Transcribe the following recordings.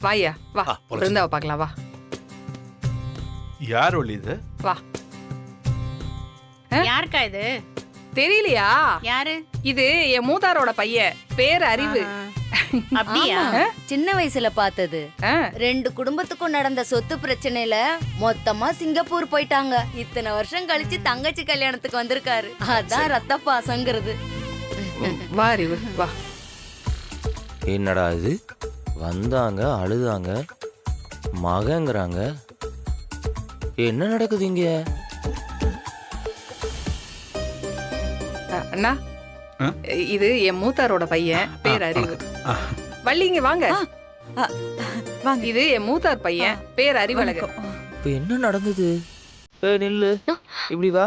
வாயா வா, பிருந்தாவை பார்க்கலாம் வா. யார் ஒளி இது? வா. யாருக்கா இது? தெரியலையா? யாரு இது? என் மூத்தாரோட பையன், பேர் அறிவு. அப்படியா? சின்ன வயசுல பார்த்தது. 2 குடும்பத்துக்கும் நடந்த சொத்து பிரச்சனையில மொத்தமா சிங்கப்பூர் போயிட்டாங்க. இத்தனை வருஷம் கழிச்சு தங்கச்சி கல்யாணத்துக்கு வந்திருக்காரு. அதான் ரத்த பாசங்கிறது. வா அறிவு வா. என்னடா இது, வந்தாங்க அழுதாங்க மகங்கிறாங்க, என்ன நடக்குது இங்க? அண்ணா, இது என் மூத்தாரோட பையன், பேர் அறிவு. வள்ளிங்க வாங்க. இது என் மூத்தார் பையன், பேர் அறிவழகன். இப்ப என்ன நடந்தது? நில்லு, இப்படி வா.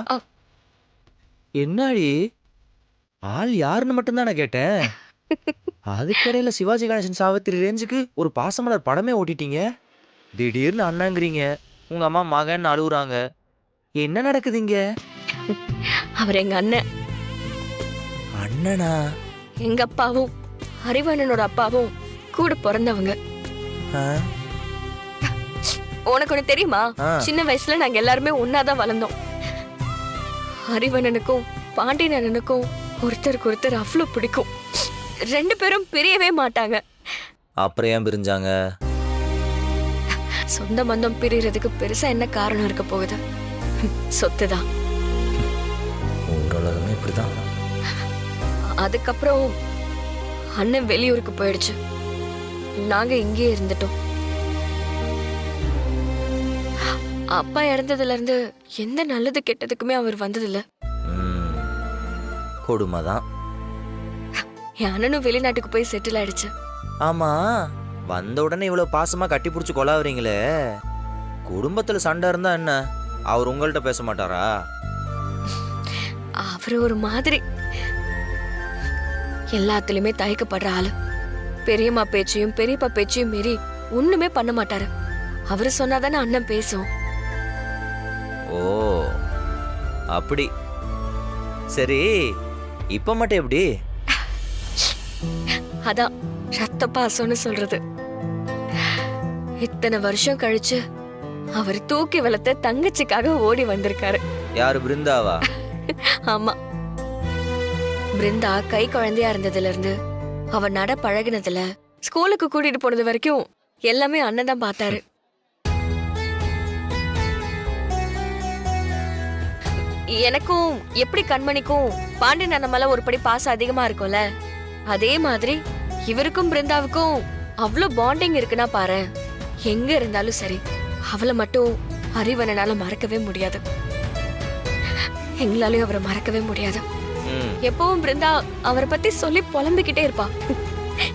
என்னாடி ஆள் யாருன்னு மட்டும்தான் நான் கேட்டேன். அதுக்கடையில சிவாஜி கணேசன் சாவித்திரி ரேஞ்சுக்கு ஒரு பாசமலர் படமே ஓட்டிட்டீங்க. திடீர்னு அண்ணாங்கிறீங்க, உங்க அம்மா மகன் அழுகுறாங்க. என்ன நடக்குது இங்க? அவர் எங்க அண்ணன். அண்ணனா? எங்க அப்பாவும் அறிவண்ணனோட அப்பாவும் கூட பிறந்தவங்க. உனக்கு ஒண்ணு தெரியுமா? சின்ன வயசுல நாங்க எல்லாருமே ஒன்னாதான் வளர்ந்தோம். அறிவண்ணனுக்கும் பாண்டியன் அண்ணனுக்கும் ஒருத்தருக்கு ஒருத்தர் அவ்வளவு பிடிக்கும். 2 பேரும் பிரியவே மாட்டாங்க. அப்புறம் ஏன் பிரிஞ்சாங்க? சொந்த பந்தம் பிரியறதுக்கு பெருசா என்ன காரணம் இருக்க போகுது? சொத்துதான். உலகமே இப்படிதான். அதுக்கப்புறம் அண்ணன் வெளியூருக்கு போயிடுச்சு. நாங்க இங்கேயே இருந்துட்டோம். அப்பா இறந்ததுல இருந்து எந்த நல்லது கெட்டதுக்குமே அவர் வந்ததில்ல. கொடுமைதான். என் அண்ணனும் வெளிநாட்டுக்கு போய் செட்டில் ஆயிடுச்சு. ஆமா, வந்த உடனே இவ்வளவு பாசமா கட்டி பிடிச்சு கொலாவறீங்களே, குடும்பத்துல சண்டை இருந்தா என்ன, அவர் உங்கள்கிட்ட பேச மாட்டாரா? அவரு ஒரு மாதிரி எல்லாத்துலயுமே தயக்கப்படுற ஆளு. பெரியம்மா பேச்சையும் பெரியப்பா பேச்சையும் மீறி ஒண்ணுமே பண்ண மாட்டாரு. அவரு சொன்னாதானே அண்ணன் பேசும். ஓ அப்படி. சரி, இப்ப மட்டும் எப்படி? அதான் ரத்த பாசம்னு சொல்றது. இத்தனை வருஷம் கழிச்சு அவர் தூக்கி வளர்த்த தங்கச்சிக்காக ஓடி வந்திருக்காரு. யாரு, பிருந்தாவா? ஆமா, பிருந்தா கை குழந்தையா இருந்ததுல இருந்து அவ நட பழகினதுல ஸ்கூலுக்கு கூட்டிட்டு போனது வரைக்கும் எல்லாமே அண்ணன் தான் பார்த்தாரு. எனக்கும் எப்படி கண்மணிக்கும் பாண்டியன் அண்ணன் மேல ஒரு படி பாசம் அதிகமா இருக்கும்ல, அதே மாதிரி இவருக்கும் பிருந்தாவுக்கும் அவ்வளவு பாண்டிங் இருக்குன்னா பாரு. எங்க இருந்தாலும் சரி, அவளை மட்டும் அறிவனால மறக்கவே முடியாது. எங்களாலையும் அவரை மறக்கவே முடியாது. எப்பவும் பிருந்தா அவரை பத்தி சொல்லி புலம்பிக்கிட்டே இருப்பா.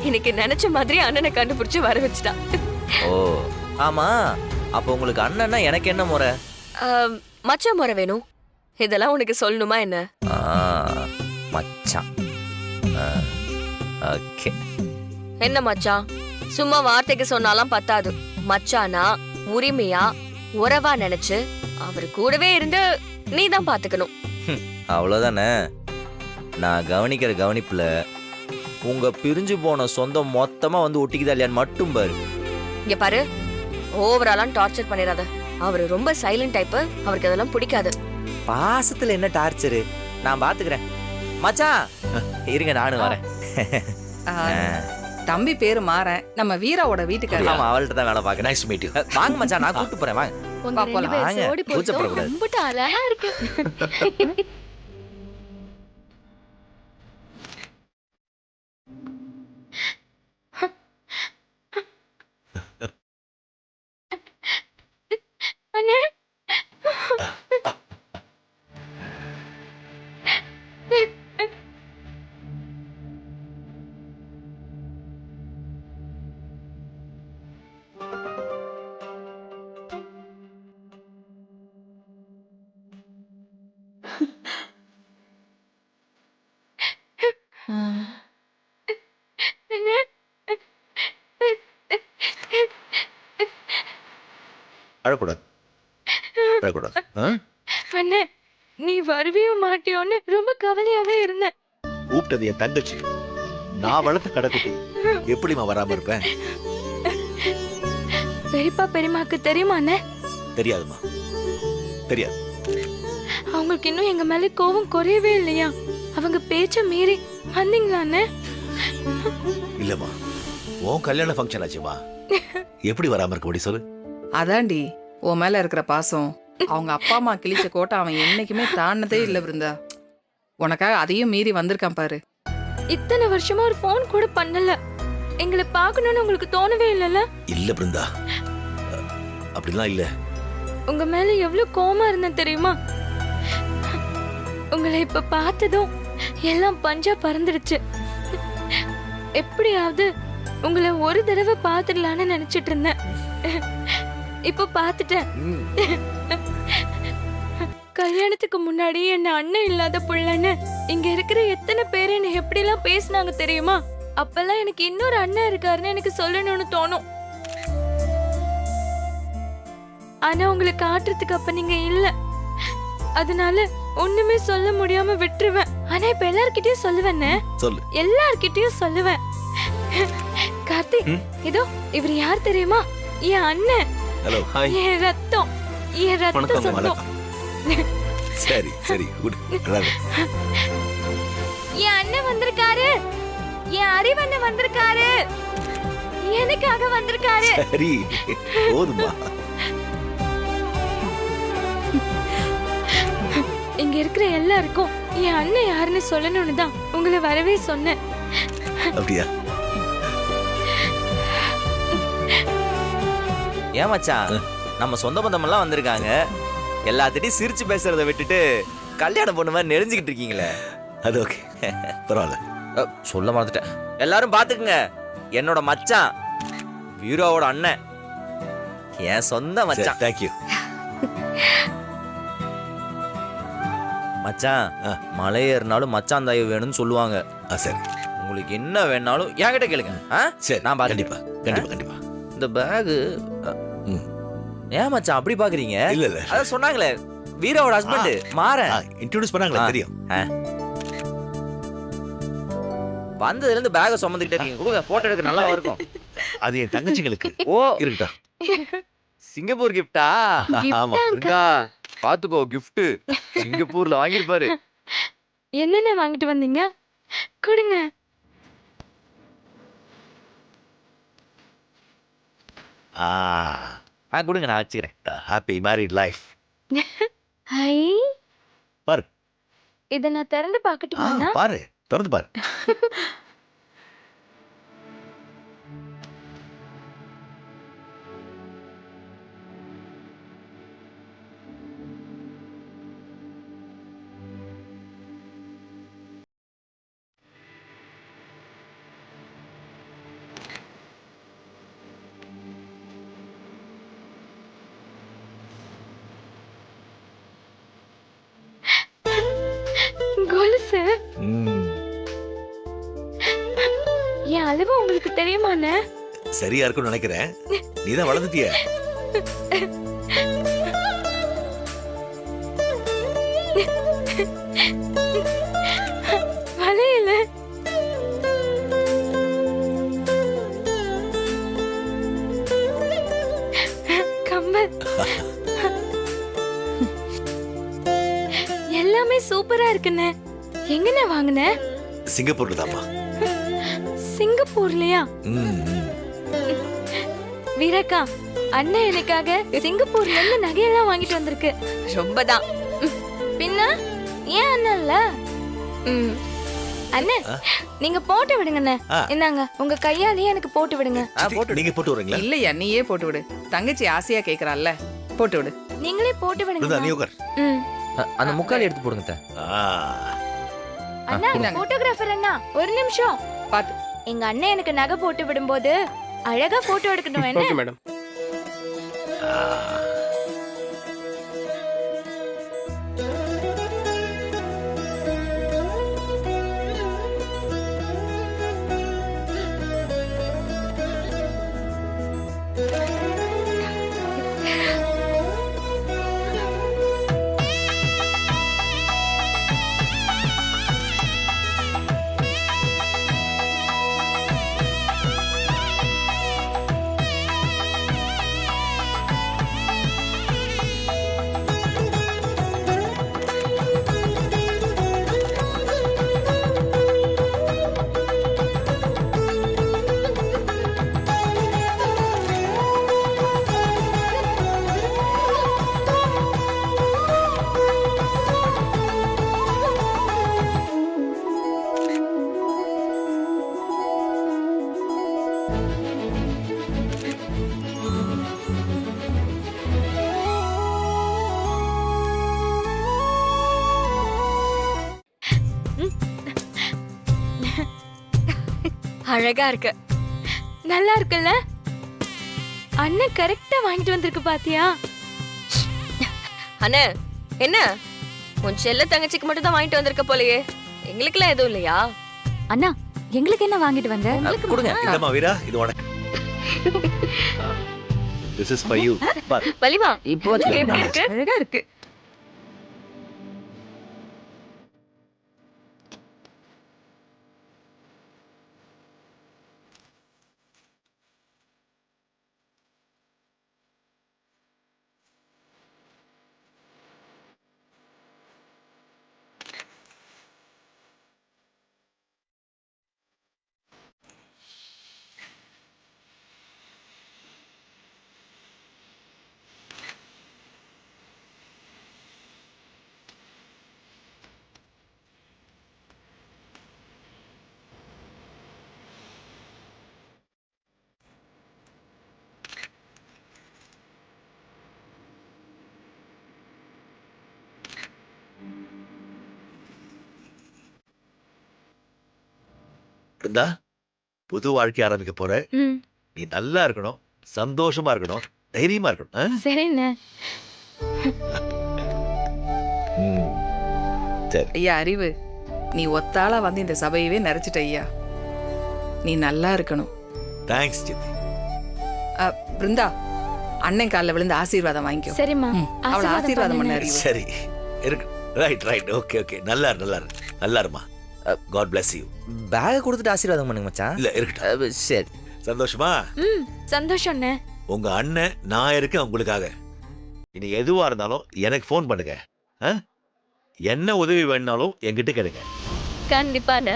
இன்னைக்கு நினைச்ச மாதிரி அண்ணனை கண்டுபிடிச்சு வர வச்சுட்டா. ஓ ஆமா, அப்ப உங்களுக்கு அண்ணன்னா எனக்கு என்ன முறை? மச்சான் முறை வேணும். இதெல்லாம் உனக்கு சொல்லணுமா என்ன? மச்சான். ஓகே. என்ன மச்சான், சும்மா வார்த்தைக்கு சொன்னாலாம் பத்தாது. மச்சானா உரிமையா உறவா நினைச்சு அவர் கூடவே இருந்து நீ தான் பாத்துக்கணும். அவ்வளவுதானே. நான் கவனிக்கிற கவனிப்புல உங்க பிரிஞ்சு போன சொந்தம் மொத்தமா வந்து ஒட்டிக்குதா இல்லையான்னு மட்டும் பாரு. இங்க பாரு, ஓவராலாம் டார்ச்சர் பண்ணிடாத. அவரு ரொம்ப சைலண்ட் டைப். அவருக்கு அதெல்லாம் பிடிக்காது. பாசத்துல என்ன டார்ச்சரு, நான் பாத்துக்கிறேன். மச்சான் இருங்க, நானும் வரேன். தம்பி பேரு மாறன், நம்ம வீராவோட வீட்டுக்காரர். ஆமா, அவள்கிட்ட தான் வேலை பார்க்க. Nice meet you. வாங்க மச்சான், நான் கூப்பிட்டு போறேன். வாங்க. ரொம்ப அழகா இருக்கு. அழக்கூடாது, அழக்கூடாது. அண்ணே, நீ வருவியோ மாட்டியோன்னு ரொம்ப கவலையாவே இருந்தேன். கூப்பிட்டது என் தங்கச்சி, நான் வளர்த்த கடைக்குட்டி, எப்படிமா வராம இருப்பேன்? பெரியப்பா பெரியம்மாக்கு தெரியுமா அண்ணே? தெரியாதுமா, தெரியாது. அவங்களுக்கு இன்னும் எங்க மேல கோவம் குறையவே இல்லையா? அவங்க பேச்ச மீறி வந்தீங்களா அண்ணே? இல்லம்மா, உன் கல்யாண ஃபங்க்ஷன் ஆச்சுமா, எப்படி வராம இருக்க முடியும் சொல்லு? அதாண்டி உன் மேல இருக்கிற பாசம். அவங்க அப்பா அம்மா கிழிச்ச கோட்டை அவன் என்னைக்குமே தாண்டதே இல்ல பிருந்தா. உனக்காக அதையும் மீறி வந்திருக்கான் பாரு. இத்தனை வருஷமா ஒரு ஃபோன் கூட பண்ணல. எங்களை பார்க்கணும்னு உங்களுக்கு தோணவே இல்லைல்ல? இல்ல பிருந்தா, அப்படிலாம் இல்ல. உங்க மேல எவ்வளவு கோவமா இருந்தேன் தெரியுமா? உங்களை இப்ப பார்த்ததும் எல்லாம் பஞ்சா பறந்துடுச்சு. எப்படியாவது உங்களை ஒரு தடவை பார்த்துடலான்னு நினைச்சிட்டு இருந்தேன். இப்ப பார்த்துட்டேன். கல்யாணத்துக்கு முன்னாடி என்ன அண்ணன் இல்லாத புள்ளன்னு இங்க இருக்கிற எத்தனை பேர் என்ன எப்படி எல்லாம் பேசினாங்க தெரியுமா? அப்பெல்லாம் எனக்கு இன்னொரு அண்ணன் இருக்காருன்னு எனக்கு சொல்லணும்னு தோணும். ஆனா உங்களை காட்டுறதுக்கு அப்ப நீங்க இல்ல. அதனால ஒண்ணுமே சொல்ல முடியாம விட்டுருவேன். ஆனா இப்ப எல்லார்கிட்டயும் சொல்லுவேன். சொல்லு. எல்லார்கிட்டயும் சொல்லுவேன். கார்த்திக், இதோ இவர் யார் தெரியுமா? என் அண்ணன். Hello, hi. என் ரத்தம், என் ரத்த வணக்கம், சொந்தம். வணக்கம். சரி சரி, குட். என் அண்ணன் வந்திருக்காரு. என் அறிவண்ணன் வந்திருக்காரு. எனக்காக வந்திருக்காரு. சரி, போதுமா. இங்க இருக்கிற எல்லாருக்கும் என் அண்ணன் யாருன்னு சொல்லணும்னு தான் உங்களை வரவே சொன்னேன். அப்படியா? ஏன் மச்சான், நம்ம சொந்த பந்தம் எல்லாம் வந்திருக்காங்க. எல்லாத்திட்டையும் சிரிச்சு பேசுறதை விட்டுட்டு கல்யாணம் பொண்ணு மாதிரி நெறிஞ்சுக்கிட்டு இருக்கீங்களே. அது ஓகே, பரவாயில்ல. சொல்ல மறந்துட்டேன். எல்லாரும் பாத்துக்குங்க, என்னோட மச்சான் வீரோவோட அண்ணன், என் சொந்த மச்சான். தேங்க்யூ மச்சான். மலை ஏறினாலும் மச்சான் தயவு வேணும்னு சொல்லுவாங்க. சரி, உங்களுக்கு என்ன வேணாலும் என்கிட்ட கேளுங்க. சரி, நான் கண்டிப்பா கண்டிப்பா கண்டிப்பா. இந்த பேகு ஏன் மச்சான் அப்படி பாக்குறீங்க? இல்ல இல்ல, அத சொன்னாங்களே வீரோட ஹஸ்பண்ட் மாறன் இன்ட்ரோடியூஸ் பண்ணாங்களே, தெரியும். வந்ததுல இருந்து பேக சுமந்துக்கிட்டே இருக்கீங்க. போட்டோ எடுக்க நல்லா இருக்கும். அது என் தங்கச்சிங்களுக்கு. ஓ, இருக்கட்டா. சிங்கப்பூர் கிஃப்டா? ஆமா. பாத்துக்கோ, கிஃப்ட் சிங்கப்பூர்ல வாங்கிருப்பாரு. என்னென்ன வாங்கிட்டு வந்தீங்க? கொடுங்க. கொடுங்க, நான் வச்சுக்கிறேன். Happy married life. ஹை, பாரு. இத நான் திறந்து பார்க்கட்டுமா? பாரு, திறந்து பாரு. கொலுசு. என் அளவு உங்களுக்கு தெரியுமாண்ணே? சரியா இருக்கும்னு நினைக்கிறேன். நீதான் வளர்ந்துட்டிய. வளையல. கம்மல். எல்லாமே சூப்பரா இருக்குண்ணே. எங்கண்ணே வாங்குன? சிங்கப்பூர்ல தான்மா. சிங்கப்பூர்லயா? வீரக்கா, அண்ணன் எனக்காக சிங்கப்பூர்ல இருந்து நகையெல்லாம் வாங்கிட்டு வந்திருக்கு. ரொம்பதான். பின்ன ஏன் அண்ணன்ல? அண்ணே, நீங்க போட்டு விடுங்கண்ணே. என்னங்க, உங்க கையாலேயே எனக்கு போட்டு விடுங்க. நீங்க போட்டு வரீங்களா? இல்லையா, நீயே போட்டு விடு. தங்கச்சி ஆசையா கேக்குறாள்ல, போட்டு விடு. நீங்களே போட்டு விடுங்க. நீ உட்கார். அந்த முக்காலி எடுத்து போடுங்க. அண்ணா, போட்டோகிராஃபர் அண்ணா, ஒரு நிமிஷம் பாத்து. எங்க அண்ணன் எனக்கு நகை போட்டு விடும்போது அழகா போட்டோ எடுக்கணும். என்ன? Okay madam. அழகா இருக்கு. நல்லா இருக்குல்ல? அண்ணன் கரெக்டா வாங்கிட்டு வந்திருக்கு பாத்தியா? அண்ணே என்ன உன் செல்ல தங்கச்சிக்கு மட்டும் தான் வாங்கிட்டு வந்திருக்க போலயே, எங்களுக்குலாம் எதுவும் இல்லையா? அண்ணா எங்களுக்கு என்ன வாங்கிட்டு வந்த? கொடுங்க. இல்லம்மா வீரா, இது உனக்கு. This is for you. பார். வலிமா இப்போ அழகா இருக்கு. இருந்தா புது வாழ்க்கை ஆரம்பிக்க போற. ம், நீ நல்லா இருக்கணும், சந்தோஷமா இருக்கணும், தைரியமா இருக்கணும். ஆ? சரிண்ணே. ம். சரி. ஐயா அறிவு, நீ ஒத்தாளா வந்து இந்த சபையவே நிறைச்சிட்ட ஐயா. நீ நல்லா இருக்கணும். தேங்க்ஸ் சித்தி. பிருந்தா, அண்ணன் காலில் விழுந்து ஆசீர்வாதம் வாங்கிக்கோ. சரிம்மா. அவளை ஆசீர்வாதம் பண்ண பண்ணுண்ணே. அறிவு. சரி இருக்கு. Right right. Okay okay. நல்லா இரு, நல்லா இரு, நல்லா இருமா. God bless you. பேக கொடுத்துட்டு ஆசீர்வாதம் பண்ணுங்க மச்சான். இல்ல இருக்கட்டும். சரி. சந்தோஷமா? ம், சந்தோஷம்ண்ணே. உங்க அண்ணன் நான் இருக்கேன் உங்களுக்காக. இனி எதுவா இருந்தாலும் எனக்கு ஃபோன் பண்ணுங்க. ஆ? என்ன உதவி வேணுனாலும் என்கிட்ட கேளுங்க. கண்டிப்பாண்ணே.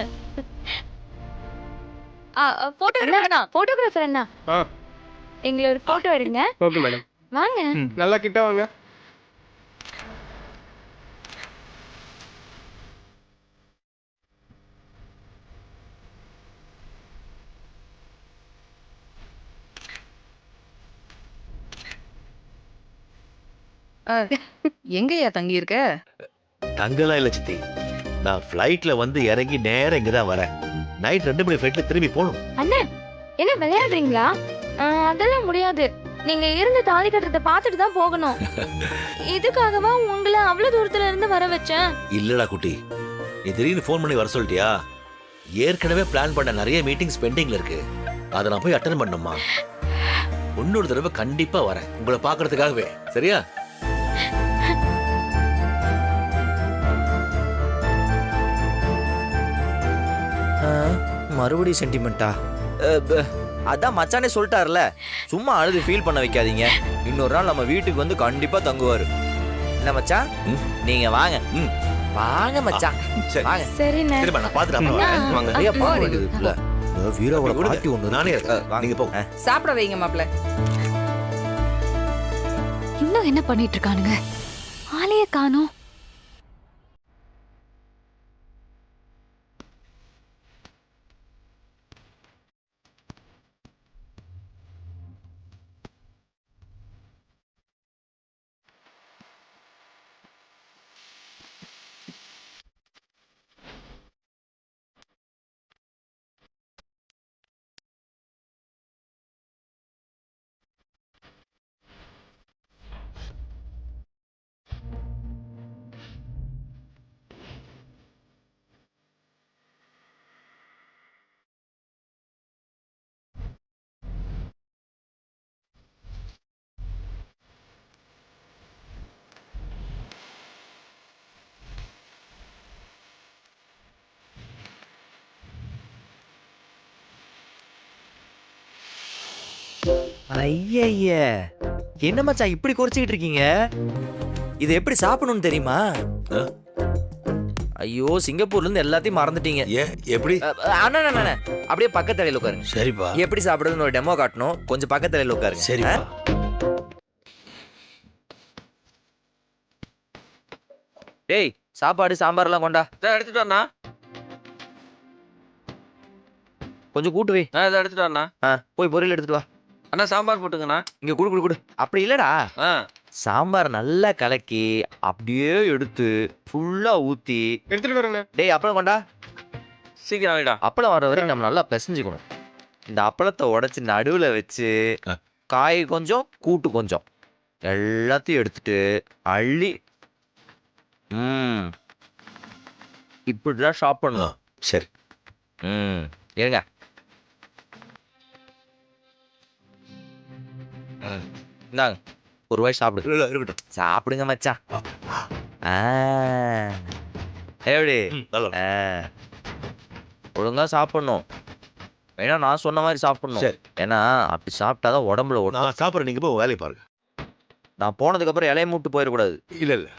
போட்டோகிராஃபர் அண்ணா, ஆ எங்களை ஒரு போட்டோ எடுங்க. Okay madam. வாங்க. நல்லா கிட்ட வாங்க. எங்கய்யா தங்கி இருக்க? தங்கலாம் இல்ல சித்தி. நான் ஃப்ளைட்ல வந்து இறங்கி நேரா இங்க தான் வரேன். நைட் 2 மணி ஃப்ளைட்ல திரும்பி போகணும். அண்ணா, என்ன விளையாடுறீங்களா? அதெல்லாம் முடியாது. நீங்க இருந்து தாலி கட்டுறத பார்த்துட்டு தான் போகணும். இதுக்காகவா உங்களை அவ்வளவு தூரத்துல இருந்து வர வச்சேன்? இல்லடா குட்டி, நீ திடீர்னு ஃபோன் பண்ணி வர சொல்லிட்டியா? ஏற்கனவே பிளான் பண்ண நிறைய மீட்டிங்ஸ் பெண்டிங்ல இருக்கு. அதை நான் போய் அட்டென்ட் பண்ணணுமா? இன்னொரு தடவை கண்டிப்பா வரேன் உங்களை பார்க்கறதுக்காகவே. சரியா? மறுபடியும் சென்டிமெண்டா? அதான் மச்சானே சொல்லிட்டாருல, சும்மா அழுது ஃபீல் பண்ண வைக்காதீங்க. இன்னொரு நாள் நம்ம வீட்டுக்கு வந்து கண்டிப்பா தங்குவாரு. என்ன மச்சான்? நீங்க வாங்க. வாங்க மச்சான். சரி. வாங்க. சரிண்ணே. சரிம்மா, நான் பார்த்துட்டு அப்புறம் வரேன். வாங்க. நிறைய பார்க்க வேண்டியது இருக்குல்ல. வீராவோட விடுங்க. பாட்டி ஒண்ணு நானே இருக்கு. இருக்கேன். வாங்க. நீங்க போங்க. சாப்பிட வைங்க மாப்ள. இன்னும் என்ன பண்ணிட்டு இருக்கானுங்க? ஆளையே காணோம். ஐயய்ய, என்ன மச்சான் இப்படி குறைச்சிக்கிட்டு இருக்கீங்க? இது எப்படி சாப்பிடணும்னு தெரியுமா? ஆ? ஐயோ, சிங்கப்பூர்ல இருந்து எல்லாத்தையும் மறந்துட்டீங்க. ஏன் எப்படி? அண்ணா அப்படியே பக்கத்தலையில உட்காருங்க. சரிப்பா. எப்படி சாப்பிடுறதுன்னு ஒரு டெமோ காட்டணும். கொஞ்சம் பக்கத்தலையில உட்காருங்க. சரிப்பா. டேய், சாப்பாடு சாம்பார்லாம் கொண்டா. இதை எடுத்துட்டு வரண்ணா. கொஞ்சம் கூட்டு வை. இதை எடுத்துட்டு வரண்ணா. போய் பொரியல் எடுத்துட்டு வா. அண்ணா சாம்பார் போட்டுங்கண்ணா. இங்க குடு. அப்படி இல்லடா, ஆ சாம்பார் நல்லா கலக்கி அப்படியே எடுத்து ஃபுல்லா ஊத்தி. எடுத்துட்டு வரேண்ணே. டேய், அப்பளம் கொண்டா. சீக்கிரம் வைடா. அப்பளம் வர வரைக்கும் நம்ம நல்லா பிசைஞ்சுக்கணும். இந்த அப்பளத்தை உடைச்சு நடுவில் வச்சு காய் கொஞ்சம் கூட்டு கொஞ்சம் எல்லாத்தையும் எடுத்துட்டு அள்ளி இப்படிதான் சாப்பிடணும். சரி. இருங்க. இந்தாங்க ஒரு வாய் சாப்பிடு. இருக்கட்டும். சாப்பிடுங்க மச்சான். எப்படி ஒழுங்கா சாப்பிடணும். ஏன்னா நான் சொன்ன மாதிரி சாப்பிடணும். சரி. ஏன்னா அப்படி சாப்பிட்டாதான் உடம்புல ஓடும். நான் சாப்பிட்றேன், நீங்க போய் வேலையை பாருங்க. நான் போனதுக்கு அப்புறம் இலைய மூட்டு போயிடக்கூடாது. இல்ல இல்ல.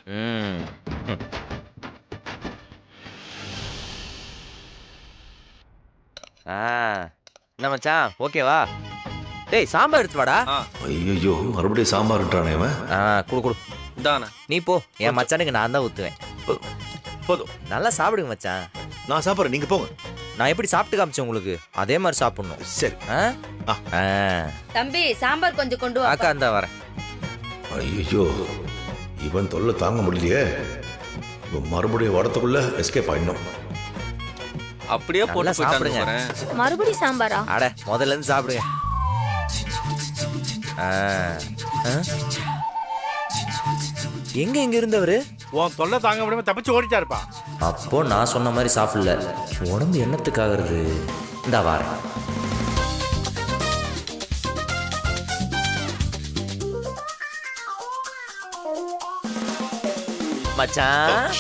என்ன மச்சான் ஓகேவா? டேய் சாம்பார் எடுத்து வாடா. ஐயோ மறுபடியும் சாம்பார்ன்றானே அவன். குடு குடு. இதானே. நீ போ, என் மச்சானுக்கு நான் தான் ஊத்துவேன். போதும். நல்லா சாப்பிடுங்க மச்சான். நான் சாப்பிட்றேன், நீங்க போங்க. நான் எப்படி சாப்பிட்டு காமிச்சேன் உங்களுக்கு அதே மாதிரி சாப்பிடணும். சரி. தம்பி சாம்பார் கொஞ்சம் கொண்டு வா. அக்கா இந்த வரேன். ஐயோ இவன் தொல்லை தாங்க முடியலையே. இவன் மறுபடியும் வரத்துக்குள்ள எஸ்கேப் ஆயிடணும். அப்படியே போட்டு நல்லா சாப்பிடுங்க. போயிட்டாங்க. மறுபடியும் சாம்பாரா? அட முதல்ல இருந்து சாப்பிடுங்க. எங்க இருந்தவரு? உன் தொல்லை தாங்க முடியாம தப்பிச்சு ஓடிட்டாருப்பா. அப்போ நான் சொன்ன மாதிரி சாப்பிடல. உடம்பு என்னத்துக்காகிறது? இந்த வாரேன். மச்சான்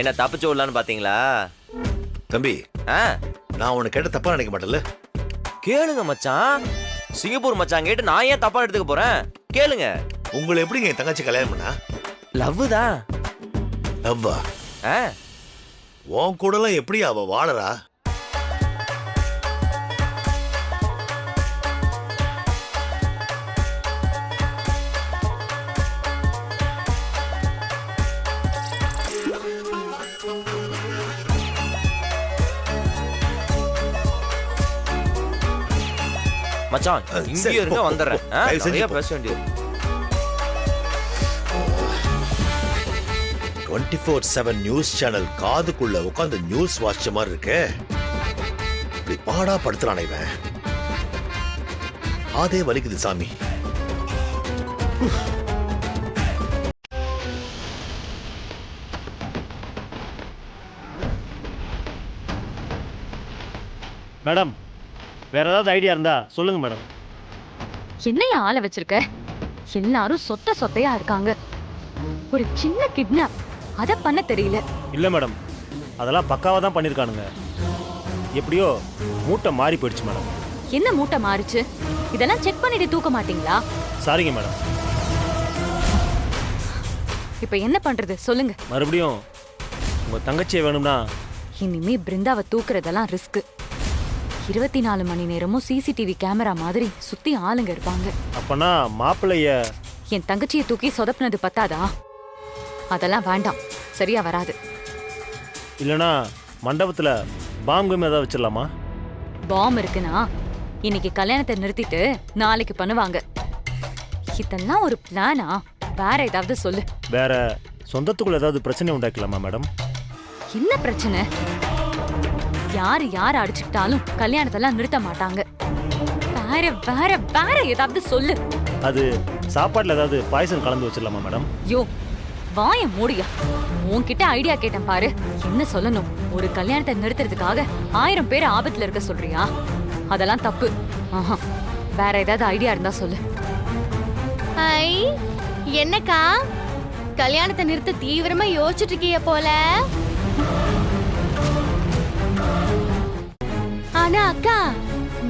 என்ன தப்பிச்சு விடலான்னு பாத்தீங்களா? தம்பி நான் உனக்கு கேட்ட தப்பா நினைக்க மாட்டேன்ல? கேளுங்க மச்சான். சிங்கப்பூர் மச்சான் கேட்டு நான் ஏன் தப்பா எடுத்துக்க போறேன்? கேளுங்க. உங்களை எப்படிங்க என் தங்கச்சி கல்யாணம் பண்ணா? லவ் தான். லவ்வா? உன் கூடலாம் எப்படி அவ வாழறா? மச்சான் இங்கே இருங்க வந்துடுறேன். நிறைய பேச வேண்டியது. 24/7 நியூஸ் சேனல் காதுக்குள்ள உட்காந்து நியூஸ் வாட்ச மாதிரி இருக்கு. இப்படி பாடா படுத்துறானே இவன். அதே வலிக்குது சாமி. மேடம் வேற ஏதாவது ஐடியா இருந்தா சொல்லுங்க மேடம். என்னைய ஆளை வச்சிருக்க? எல்லாரும் சொத்தையா இருக்காங்க. ஒரு சின்ன கிட்னாப் அத பண்ண தெரியல. இல்ல மேடம் அதெல்லாம் பக்காவா தான் பண்ணிருக்கானுங்க. எப்படியோ மூட்டை மாறி போயிடுச்சு மேடம். என்ன மூட்டை மாறிச்சு? இதெல்லாம் செக் பண்ணிட்டு தூக்க மாட்டீங்களா? சாரிங்க மேடம். இப்ப என்ன பண்றது சொல்லுங்க. மறுபடியும் உங்க தங்கச்சியை வேணும்னா இனிமே பிருந்தாவை தூக்குறதெல்லாம் ரிஸ்க். 24 மணி நேரமும் சிசிடிவி கேமரா மாதிரி சுத்தி ஆளுங்க இருப்பாங்க. அப்பனா மாப்பிள்ளைய என் தங்கச்சியை தூக்கி சொதப்பினது பத்தாதா? அதெல்லாம் வேண்டாம், சரியா வராது. இல்லனா மண்டபத்துல பாம்பு ஏதாவது வச்சிடலாமா? பாம் இருக்குன்னா இன்னைக்கு கல்யாணத்தை நிறுத்திட்டு நாளைக்கு பண்ணுவாங்க. இதெல்லாம் ஒரு பிளானா? வேற ஏதாவது சொல்லு. வேற சொந்தத்துக்குள்ள ஏதாவது பிரச்சனை உண்டாக்கலாமா மேடம்? என்ன பிரச்சனை? யார் அடிச்சுக்கிட்டாலும் கல்யாணத்தெல்லாம் நிறுத்த மாட்டாங்க. வேற வேற வேற ஏதாவது சொல்லு. அது சாப்பாட்டுல ஏதாவது பாய்சன் கலந்து வச்சிடலாமா மேடம்? யோ வாய மூடியா. உன்கிட்ட ஐடியா கேட்டேன் பாரு. என்ன சொல்லணும்? ஒரு கல்யாணத்தை நிறுத்துறதுக்காக 1000 பேர் ஆபத்துல இருக்க சொல்றியா? அதெல்லாம் தப்பு. வேற ஏதாவது ஐடியா இருந்தா சொல்லு. என்னக்கா கல்யாணத்தை நிறுத்த தீவிரமா யோசிச்சுட்டு இருக்கீங்க போல. ஆனா அக்கா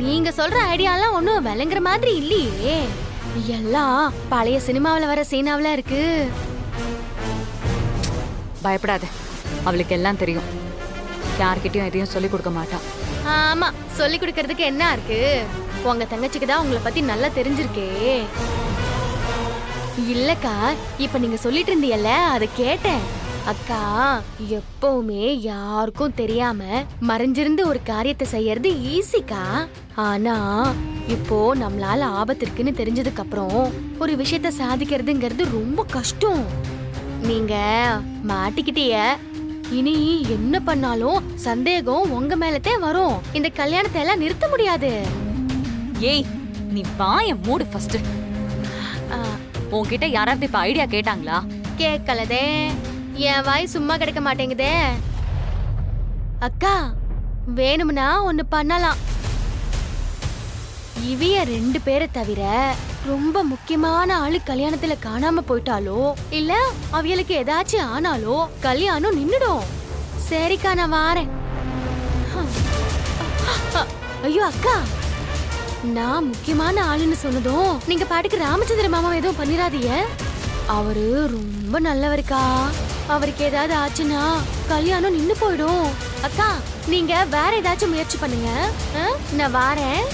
நீங்க சொல்ற ஐடியாலாம் ஒண்ணும் விளங்குற மாதிரி இல்லையே. எல்லாம் பழைய சினிமாவில வர சீனாவில இருக்கு. பயப்படாத, அவளுக்கு எல்லாம் தெரியும். யார்கிட்டயும் எதையும் சொல்லி கொடுக்க மாட்டான். ஆமா சொல்லி கொடுக்கறதுக்கு என்ன இருக்கு? உங்க தங்கச்சிக்கு தான் உங்களை பத்தி நல்லா தெரிஞ்சிருக்கே. இல்லக்கா இப்ப நீங்க சொல்லிட்டு இருந்தீங்கல்ல அதை கேட்டேன். அக்கா எப்பவுமே யாருக்கும் தெரியாம மறைஞ்சிருந்து ஒரு காரியத்தை செய்யறது ஈஸிக்கா. ஆனா இப்போ நம்மளால ஆபத்து இருக்குன்னு தெரிஞ்சதுக்கு அப்புறம் ஒரு விஷயத்த சாதிக்கிறதுங்கிறது ரொம்ப கஷ்டம். நீங்க மாட்டிக்கிட்டிய இனி என்ன பண்ணாலும் சந்தேகம் உங்க மேலத்தே வரும். இந்த கல்யாணத்தை எல்லாம் நிறுத்த முடியாது. ஏய் நீ வாய மூடு ஃபர்ஸ்ட். உன்கிட்ட யாராவது இப்ப ஐடியா கேட்டாங்களா? கேட்கலதே, என் வாய் சும்மா கிடக்க மாட்டேங்குதே. அக்கா வேணும்னா ஒண்ணு பண்ணலாம். இவிய 2 பேரை தவிர ரொம்ப முக்கியமான ஆளு கல்யாணத்துல காணாம போயிட்டாலோ இல்ல அவியலுக்கு ஏதாச்சும் ஆனாலோ கல்யாணம் நின்னுடும். சரிக்கா நான் வாரேன். ஐயோ அக்கா, நான் முக்கியமான ஆளுன்னு சொன்னதும் நீங்க பாட்டுக்கு ராமச்சந்திர மாமா எதுவும் பண்ணிராதீங்க. அவரு ரொம்ப நல்லவருக்கா. அவருக்கு ஏதாவது ஆச்சுன்னா கல்யாணம் நின்னு போயிடும். அக்கா நீங்க வேற ஏதாச்சும் முயற்சி பண்ணுங்க. நான் வாரேன்.